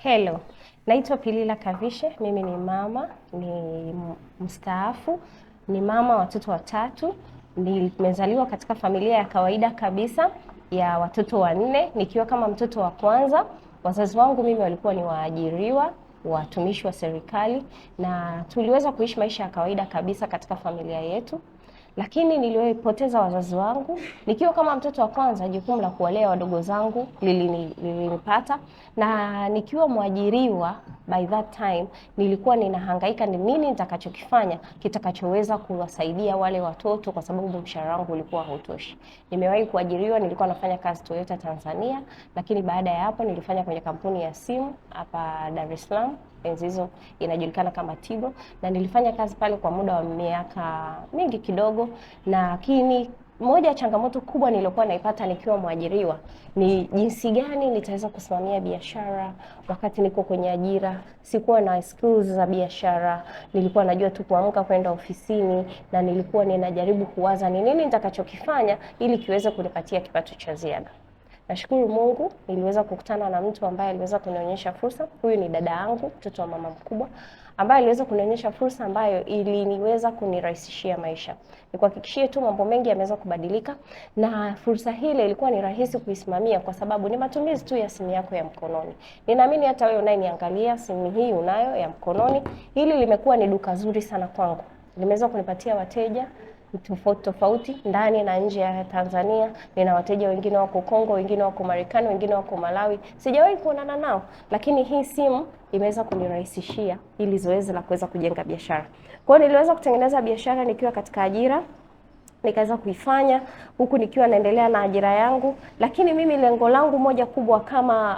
Hello, naitwa Pilila Kavishe. Mimi ni mama, ni mstaafu, ni mama watoto watatu. Nimezaliwa katika familia ya kawaida kabisa ya watoto wanne, nikiwa kama mtoto wa kwanza. Wazazi wangu mimi walikuwa ni waajiriwa, watumishi wa serikali, na tuliweza kuishi maisha ya kawaida kabisa katika familia yetu. Lakini niliwapoteza wazazi wangu nikiwa kama mtoto wa kwanza. Jukumu la kuwalea wadogo zangu lilinipata, na nikiwa mwajiriwa by that time nilikuwa ninahangaika ni nini nitakachokifanya kitakachoweza kuwasaidia wale watoto, kwa sababu mshahara wangu ulikuwa hautoshi. Nimewahi kuajiriwa, nilikuwa nafanya kazi Toyota Tanzania, lakini baada ya hapo nilifanya kwenye kampuni ya simu hapa Dar es Salaam. Enzi hizo inajulikana kama Tigo, na nilifanya kazi pale kwa muda wa miaka mingi kidogo. Lakini moja ya changamoto kubwa niliyokuwa naipata nikiwa mwajiriwa ni jinsi gani nitaweza kusimamia biashara wakati niko kwenye ajira. Sikuwa na skills za biashara, nilikuwa najua tu kuamka kwenda ofisini, na nilikuwa ninajaribu kuwaza ni nini nitakachokifanya ili kiweze kunipatia kipato cha ziada. Nashukuru Mungu niliweza kukutana na mtu ambaye aliweza kunionyesha fursa. Huyu ni dada yangu, mtoto wa mama mkubwa, ambaye aliweza kunionyesha fursa ambayo iliniweza kunirahisishia maisha. Nikuhakikishie tu mambo mengi yameweza kubadilika, na fursa hile ilikuwa ni rahisi kuisimamia kwa sababu ni matumizi tu ya simu yako ya mkononi. Ninaamini hata wewe unayeniangalia simu hii unayo ya mkononi. Hili limekuwa ni duka zuri sana kwangu. Limeweza kunipatia wateja tofauti ndani na nje ya Tanzania. Nina wateja wengine wako Kongo, wengine wako Marekani, wengine wako Malawi. Sijawahi kuonana nao, lakini hii simu imeweza kunirahisishia ili zoezi la kuweza kujenga biashara. Kwa hiyo niliweza kutengeneza biashara nikiwa katika ajira, nikaweza kuifanya huku nikiwa naendelea na ajira yangu. Lakini mimi lengo langu moja kubwa kama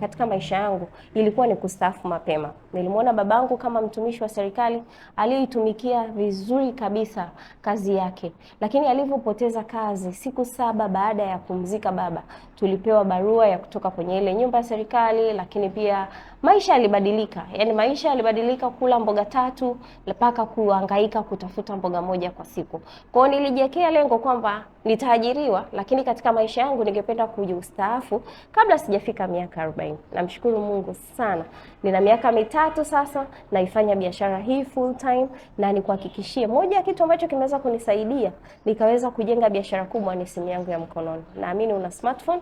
katika maisha yangu ilikuwa ni kustaafu mapema. Nilimwona babangu kama mtumishi wa serikali aliyeitumikia vizuri kabisa kazi yake, lakini alivyopoteza kazi, siku 7 baada ya kumzika baba, tulipewa barua ya kutoka kwenye ile nyumba ya serikali. Lakini pia maisha yalibadilika, yani maisha yalibadilika, kula mboga 3 mpaka kuhangaika kutafuta mboga moja kwa siku. Kwa hiyo nilijiwekea lengo kwamba nitaajiriwa, lakini katika maisha yangu ningependa kujistaafu kabla sijafika miaka 40. Namshukuru Mungu sana, nina miaka 3 sasa naifanya biashara hii full time, na nikuhakikishie moja ya kitu ambacho kimeweza kunisaidia nikaweza kujenga biashara kubwa ni simu yangu ya mkononi. Naamini una smartphone,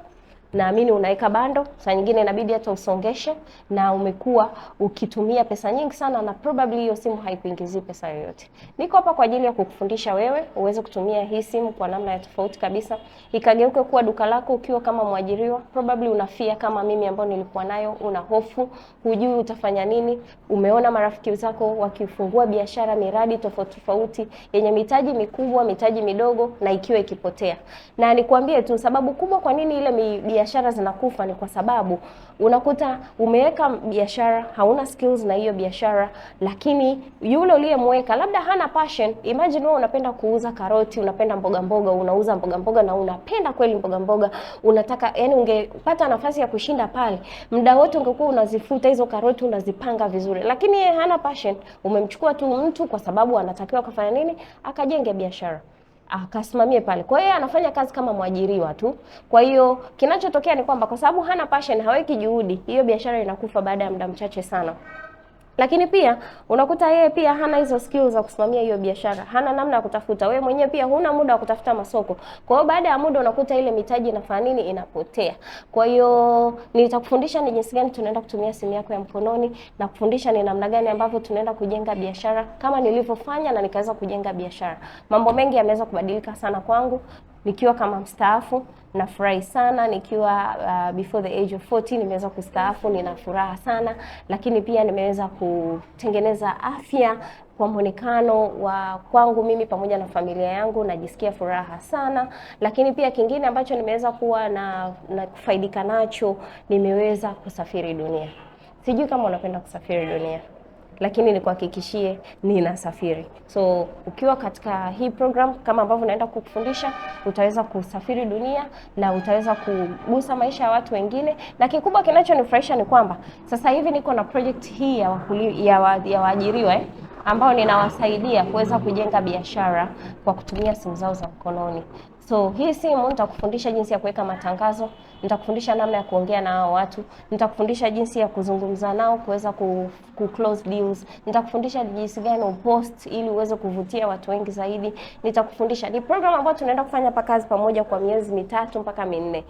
naamini unaweka bando, saa nyingine inabidi hata usongeshe, na umekuwa ukitumia pesa nyingi sana, na probably hiyo simu haikuingizii pesa yoyote. Niko hapa kwa ajili ya kukufundisha wewe uweze kutumia hii simu kwa namna ya tofauti kabisa, ikageuke kuwa duka lako ukiwa kama mwajiriwa. Probably unafia kama mimi ambao nilikuwa nayo, una hofu, hujui utafanya nini. Umeona marafiki zako wakifungua biashara, miradi tofauti yenye mitaji mikubwa, mitaji midogo, na ikiwa ikipotea. Na nikwambie tu sababu kubwa kwa nini ile biashara zinakufa ni kwa sababu unakuta umeweka biashara, hauna skills na hiyo biashara, lakini yule uliyemweka labda hana passion. Imagine wewe unapenda kuuza karoti, unapenda mboga, unauza mboga na unapenda kweli mboga, unataka yani ungepata nafasi ya kushinda pale, muda wote ungekuwa unazifuta hizo karoti, unazipanga vizuri, lakini yeye hana passion. Umemchukua tu mtu kwa sababu anatakiwa kufanya nini? Akajenge biashara, akasimamie pale. Kwa hiyo anafanya kazi kama mwajiriwa tu. Kwa hiyo kinachotokea ni kwamba kwa sababu hana passion, haweki juhudi, hiyo biashara inakufa baada ya muda mchache sana. Lakini pia unakuta yeye pia hana hizo skills za kusimamia hiyo biashara, hana namna ya kutafuta. Wewe mwenyewe pia huna muda wa kutafuta masoko. Kwa hiyo baada ya muda unakuta ile mitaji inafanya nini? Inapotea. Kwa hiyo nitakufundisha ni jinsi gani tunaenda kutumia simu yako ya mkononi, na kufundisha ni namna gani ambavyo tunaenda kujenga biashara kama nilivyofanya na nikaweza kujenga biashara. Mambo mengi yameweza kubadilika sana kwangu nikiwa kama mstaafu. Nafurahi sana nikiwa before the age of 40 nimeweza kustaafu, nina furaha sana. Lakini pia nimeweza kutengeneza afya kwa muonekano wa kwangu mimi pamoja na familia yangu, najisikia furaha sana. Lakini pia kingine ambacho nimeweza kuwa na kufaidika nacho, nimeweza kusafiri dunia. Sijui kama unapenda kusafiri dunia, lakini nikuhakikishie ninasafiri. So ukiwa katika hii program kama ambavyo naenda kukufundisha, utaweza kusafiri dunia na utaweza kugusa maisha ya watu wengine. Na kikubwa kinachonifurahisha ni kwamba sasa hivi niko na project hii ya waajiriwa ambao ninawasaidia kuweza kujenga biashara kwa kutumia simu zao za mkononi. So hii simu nitakufundisha jinsi ya kuweka matangazo, nitakufundisha namna ya kuongea na hao watu, nitakufundisha jinsi ya kuzungumza nao kuweza ku close deals, nitakufundisha jinsi gani upost ili uweze kuvutia watu wengi zaidi, nitakufundisha. Ni program ambayo tunaenda kufanya kazi pamoja kwa miezi 3 mpaka 4.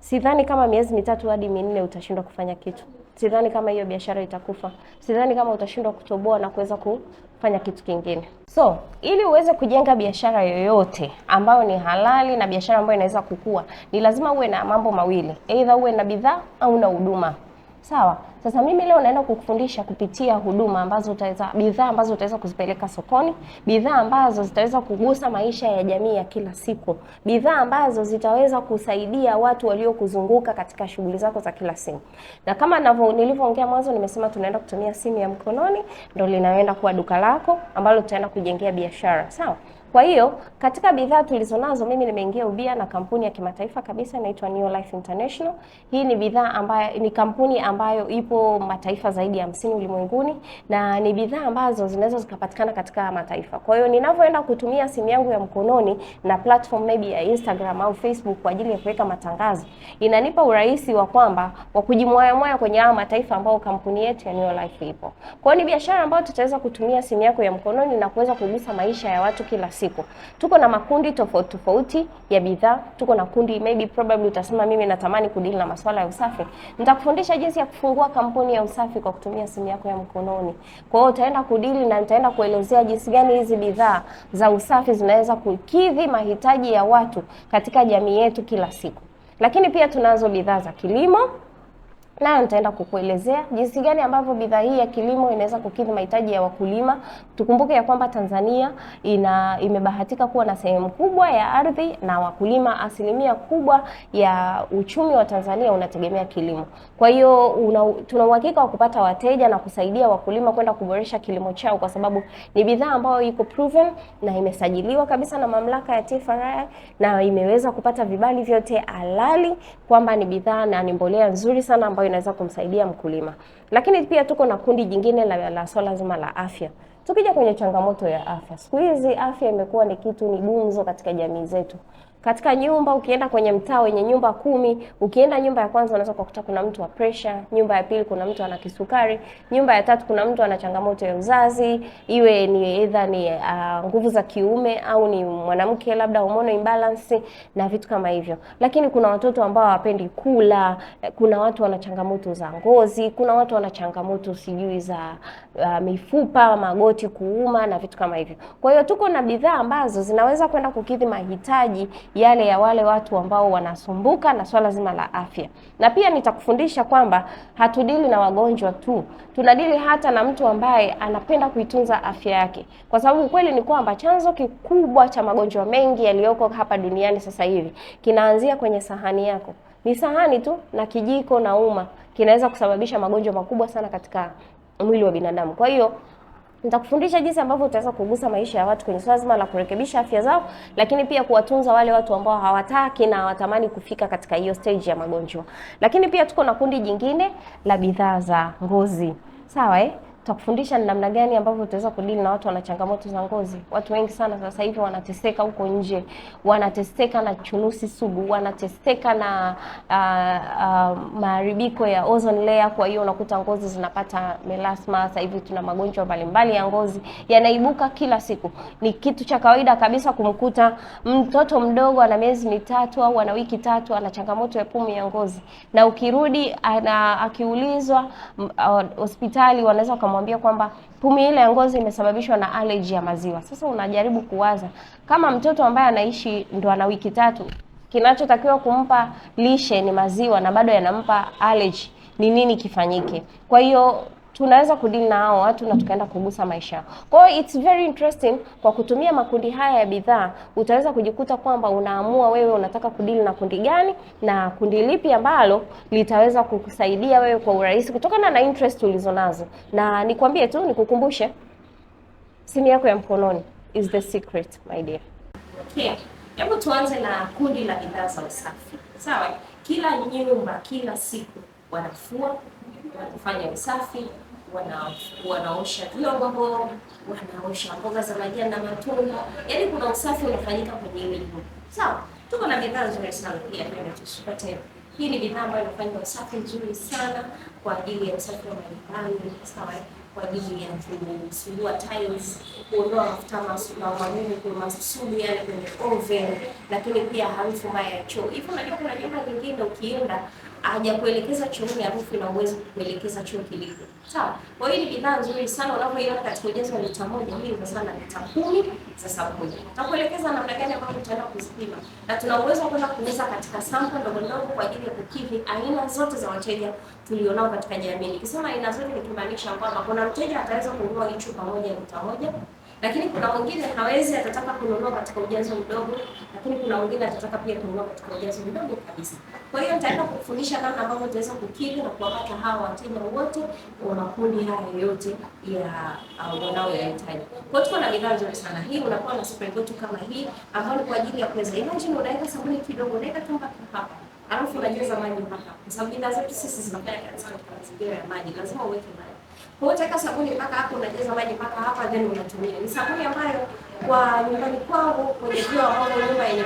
Sidhani kama miezi 3 hadi 4 utashindwa kufanya kitu. Sidhani kama hiyo biashara itakufa. Sidhani kama utashindwa kutoboa na kuweza kufanya kitu kingine. So, ili uweze kujenga biashara yoyote ambayo ni halali na biashara ambayo inaweza kukua, ni lazima uwe na mambo mawili. Either uwe na bidhaa au na huduma. Sawa? Sasa mimi leo naenda kukufundisha kupitia huduma ambazo bidhaa ambazo utaweza kuzipeleka sokoni, bidhaa ambazo zitaweza kugusa maisha ya jamii ya kila siku, bidhaa ambazo zitaweza kusaidia watu waliokuzunguka katika shughuli zako za kila siku. Na kama nilivyoongea mwanzo, nimesema tunaenda kutumia simu ya mkononi, ndio linaenda kuwa duka lako ambalo tutaenda kujengea biashara. Sawa? Kwa hiyo katika bidhaa tulizonazo, mimi nimeingia ubia na kampuni ya kimataifa kabisa inaitwa New Life International. Hii ni bidhaa ambayo ni kampuni ambayo ipo mataifa zaidi ya 50 ulimwenguni, na ni bidhaa ambazo zinaweza zikapatikana katika mataifa. Kwa hiyo ninavyoenda kutumia simu yangu ya mkononi na platform maybe ya Instagram au Facebook kwa ajili ya kuweka matangazo, inanipa urahisi wa kwamba wa kujimwaya kwenye haya mataifa ambao kampuni yetu ya New Life ipo. Kwa hiyo ni biashara ambayo tutaweza kutumia simu yako ya mkononi na kuweza kugusa maisha ya watu kila siku. Tuko na makundi tofauti ya bidhaa. Tuko na kundi maybe probably utasema mimi natamani kudili na masuala ya usafi. Nitakufundisha jinsi ya kufungua kampuni ya usafi kwa kutumia simu yako ya mkononi. Kwa hiyo utaenda kudili na nitaenda kuelezea jinsi gani hizi bidhaa za usafi zinaweza kukidhi mahitaji ya watu katika jamii yetu kila siku. Lakini pia tunazo bidhaa za kilimo, na nitaenda kukuelezea jinsi gani ambavyo bidhaa hii ya kilimo inaweza kukidhi mahitaji ya wakulima. Tukumbuke ya kwamba Tanzania imebahatika kuwa na sehemu kubwa ya ardhi, na wakulima, asilimia kubwa ya uchumi wa Tanzania unategemea kilimo. Kwa hiyo tuna uhakika wa kupata wateja na kusaidia wakulima kwenda kuboresha kilimo chao, kwa sababu ni bidhaa ambayo iko proven na imesajiliwa kabisa na mamlaka ya TFRA na imeweza kupata vibali vyote halali kwamba ni bidhaa na ni mbolea nzuri sana ambayo inaweza kumsaidia mkulima. Lakini pia tuko na kundi jingine la swala zima la afya. Tukija kwenye changamoto ya afya, siku hizi afya imekuwa ni kitu, ni gumzo katika jamii zetu. Katika nyumba, ukienda kwenye mtaa wenye nyumba 10, ukienda nyumba ya kwanza unaweza kukuta kuna mtu wa pressure, nyumba ya pili kuna mtu ana kisukari, nyumba ya tatu kuna mtu ana changamoto ya uzazi, iwe ni either ni nguvu za kiume au ni mwanamke labda hormonal imbalance na vitu kama hivyo. Lakini kuna watoto ambao hawapendi kula, kuna watu wana changamoto za ngozi, kuna watu wana changamoto sijui za mifupa, magoti kuuma na vitu kama hivyo. Kwa hiyo tuko na bidhaa ambazo zinaweza kwenda kukidhi mahitaji yale ya wale watu ambao wanasumbuka na swala zima la afya. Na pia nitakufundisha kwamba hatudili na wagonjwa tu, tunadili hata na mtu ambaye anapenda kuitunza afya yake, kwa sababu kweli ni kwamba chanzo kikubwa cha magonjwa mengi yaliyoko hapa duniani sasa hivi kinaanzia kwenye sahani yako. Ni sahani tu na kijiko na uma kinaweza kusababisha magonjwa makubwa sana katika mwili wa binadamu. Kwa hiyo nitakufundisha jinsi ambavyo utaweza kugusa maisha ya watu kwenye swala zima la kurekebisha afya zao, lakini pia kuwatunza wale watu ambao hawataki na hawatamani kufika katika hiyo stage ya magonjwa. Lakini pia tuko na kundi jingine la bidhaa za ngozi. Sawa Tutakufundisha ni namna gani ambavyo utaweza kudili na watu wana changamoto za ngozi. Watu wengi sana sasa hivi wanateseka huko nje, wanateseka na chunusi sugu, wanateseka na maharibiko ya ozone layer. Kwa hiyo unakuta ngozi zinapata melasma. Sasa hivi tuna magonjwa mbalimbali ya ngozi yanaibuka kila siku. Ni kitu cha kawaida kabisa kumkuta mtoto mdogo ana miezi 3 au ana wiki 3 ana changamoto ya pumu ya ngozi, na ukirudi akiulizwa hospitali wanaweza kumwambia kwamba pumu ile ya ngozi imesababishwa na allergy ya maziwa. Sasa unajaribu kuwaza, kama mtoto ambaye anaishi ndo ana wiki 3, kinachotakiwa kumpa lishe ni maziwa na bado yanampa allergy, ni nini kifanyike? Kwa hiyo tunaweza kudili na hao watu na tukaenda kugusa maisha yao. Kwa hiyo it's very interesting, kwa kutumia makundi haya ya bidhaa utaweza kujikuta kwamba unaamua wewe unataka kudili na kundi gani na kundi lipi ambalo litaweza kukusaidia wewe kwa urahisi kutokana na interest ulizonazo. Na nikwambie tu, nikukumbushe, simu yako ya mkononi is the secret, my dear. Okay. Hebu tuanze na kundi la bidhaa za usafi. Sawa? Kila nyumba kila siku wanafua, wanafanya usafi, wanaosha vyombo, wanaosha mboga za majani na matunda. Yaani kuna usafi unafanyika kwenye ile nyumba. Sawa? Tuko na bidhaa nzuri sana pia tusipate. Hii ni bidhaa ambayo inafanya usafi nzuri sana kwa ajili ya usafi wa majumbani, sawa, kwa ajili ya kusugua tiles, kuondoa mafuta magumu kwenye masumu yale kwenye oven, lakini pia harufu mbaya ya choo. Hivyo unajua kuna nyumba nyingine ukienda hajakuelekeza chooni harufu na uwezo kuelekeza choo kilivyo. Sawa. Kwa hiyo ni bidhaa nzuri sana unavyoiona katika ujazo wa lita moja, hii ni sana lita 10 za sabuni. Tutakuelekeza namna gani ambayo utaenda kuzipima. Na tuna uwezo wa kwenda kuuza katika sample ndogo ndogo kwa ajili ya kukidhi aina zote za wateja tulionao katika jamii. Nikisema aina zote nikimaanisha kwamba kuna mteja ataweza kununua hii chupa moja lita moja, lakini kuna mwingine hawezi, atataka kununua katika ujazo mdogo, lakini kuna mwingine atataka pia kununua katika ujazo mdogo kabisa. Kwa hiyo nitaenda kufundisha namna ambavyo utaweza kukidhi na kuwapata hawa wateja wote wa makundi haya yote ya wanaoyahitaji. Kwa hiyo tuko na bidhaa nzuri sana. Hii unakuwa na spray bottle kama hii ambayo ni kwa ajili ya kuweza. Imagine unaweka sabuni kidogo, unaweka tu mpaka hapa. Alafu unajaza maji mpaka. Kwa sababu bidhaa zetu sisi zinafanya kazi katika mazingira ya maji. Lazima uweke maji. Kwa hiyo utaweka sabuni mpaka hapo, unajaza maji mpaka hapa, then unatumia. Ni sabuni ambayo kwa nyumbani kwangu kwenye vyoo ambavyo nyumba yenye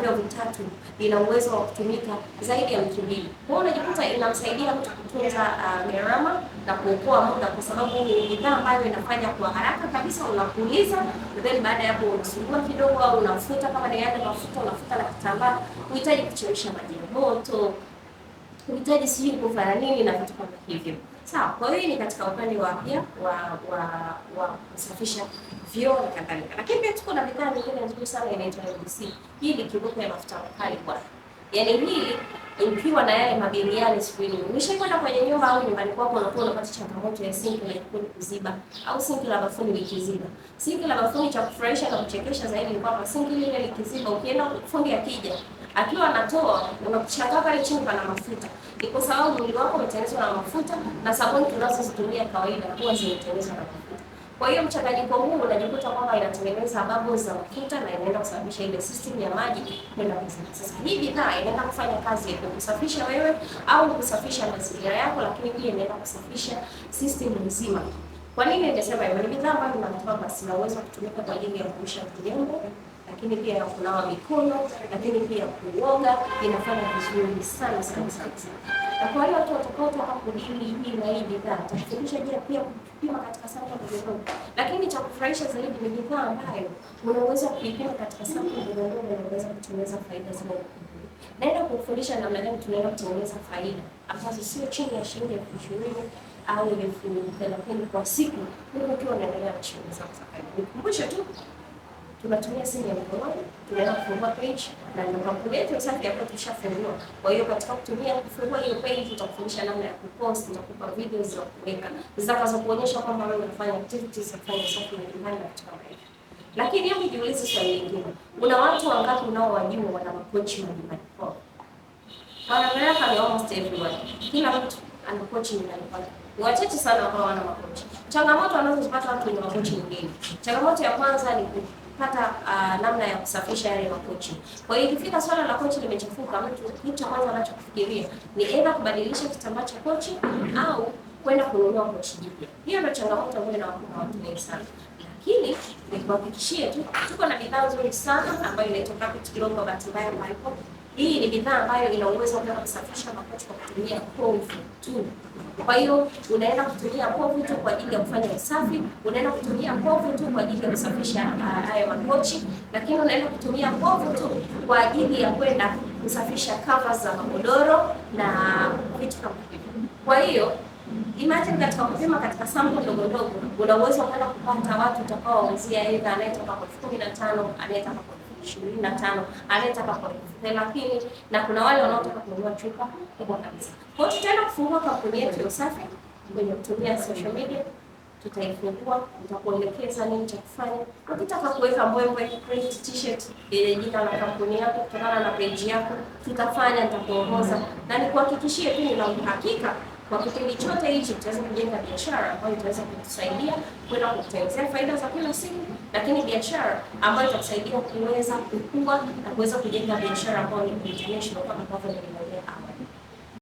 vyoo vitatu ina uwezo wa kutumika zaidi ya wiki mbili. Kwa hiyo unajikuta inamsaidia mtu kutunza gharama na kuokoa muda, kwa sababu ni bidhaa ambayo inafanya kwa haraka kabisa. Unapuliza, then baada ya hapo unasugua kidogo au unafuta, kama ni yale mafuta unafuta na kitambaa. Unahitaji kuchemsha maji ya moto, unahitaji sijui kufanya nini na vitu kama hivyo. Sawa. Kwa hiyo ni katika upande wa pia wa kusafisha vyoo na kadhalika. Lakini pia tuko na bidhaa nyingine nzuri sana inaitwa LBC. Hii ni kiboko ya mafuta makali bwana. Yaani hii ikiwa na yale mabiriani siku ile. Umeshakwenda kwenye nyumba au nyumbani kwako unakuwa unapata changamoto ya sinki la jikoni kuziba au sinki la bafuni likiziba. Sinki la bafuni cha kufurahisha na kuchekesha zaidi ni kwamba sinki lile likiziba, ukienda fundi akija akiwa anatoa unakushangaa pale chini pana mafuta. Ni kwa sababu mwili wako umetengenezwa na mafuta na sabuni tunazozitumia kawaida huwa zimetengenezwa na mafuta. Kwa hiyo mchanganyiko huu unajikuta kwamba inatengeneza bubbles za mafuta na inaenda kusababisha ile system ya maji kwenda kuzima. Sasa hii bidhaa inaenda kufanya kazi ya kusafisha wewe au kusafisha mazingira yako, lakini pia inaenda kusafisha system nzima. Kwa nini nimesema hivyo? Ni bidhaa ambayo inatoa basi na uwezo kutumika kwa ajili ya kuosha vyombo, lakini pia ya kunawa mikono, lakini pia kuoga, inafanya vizuri sana sana sana. Na kwa wale watu watakaotoka kudili hii na hii bidhaa, tutafundisha je pia kupima katika sample ndogo. Lakini cha kufurahisha zaidi ni bidhaa ambayo unaweza kuipima katika sample ndogo na unaweza kutengeneza faida zile. Naenda kufundisha namna gani tunaweza kutengeneza faida ambazo sio chini ya shilingi 20,000 au 30,000 kwa siku, huko ukiwa unaendelea na shughuli zako za kawaida. Nikumbushe tu tunatumia simu ya mkononi, tunaweza kufungua page na ndio kampuni yetu usafi hapo tushafungua. Kwa hiyo katika kutumia kufungua hiyo page tutakufundisha namna ya kupost, tutakupa videos za kuweka zitakazokuonyesha kwamba wewe unafanya activities za kufanya usafi nyumbani na vitu kama hivyo. Lakini hebu jiulize swali lingine. Kuna watu wangapi unaowajua wana makochi nyumbani kwao? Wanaweka ni almost everyone. Kila mtu ana kochi nyumbani kwake. Ni wachache sana ambao wana makochi. Changamoto wanazozipata watu wenye makochi nyingine. Changamoto ya kwanza ni kupata namna ya kusafisha yale makochi. Kwa hiyo ikifika swala la kochi limechafuka, mtu kitu cha kwanza anachofikiria ni aidha kubadilisha kitambaa cha kochi au kwenda kununua kochi jipya. Hiyo ndio changamoto ambayo inawakumba watu wengi sana. Lakini nikuhakikishie tu tuko na bidhaa nzuri sana ambayo inaitwa Carpet Global Bahati Mbaya Micro. Hii ni bidhaa ambayo ina uwezo wa kusafisha makochi kwa kutumia povu tu. Kwa hiyo unaenda kutumia povu tu kwa ajili ya kufanya usafi, unaenda kutumia povu tu kwa ajili ya kusafisha haya makochi, lakini unaenda kutumia povu tu kwa ajili ya kwenda kusafisha covers za magodoro na vitu kama hivyo. Kwa hiyo imagine katika kupima katika sample ndogo ndogo, una uwezo wa kwenda kupata watu utakaowauzia aidha anayetoka kwa 15,000, anayetoka kwa 25, anayetaka kwa 30, na kuna wale wanaotaka kununua chupa kubwa kabisa. Kwa hiyo tutaenda kufungua kampuni yetu ya usafi kwenye kutumia social media. Tutaifungua, tutakuelekeza nini cha kufanya. Ukitaka kuweka mbwembwe, print t-shirt yenye jina la kampuni yako kutokana na page yako, tutafanya, nitakuongoza na nikuhakikishie tu nina uhakika kwa kipindi chote hichi tutaweza kujenga biashara ambayo itaweza kutusaidia kwenda kutengeneza faida za kila siku, lakini biashara ambayo itatusaidia kuweza kukua na kuweza kujenga biashara ambayo ni international kama ambavyo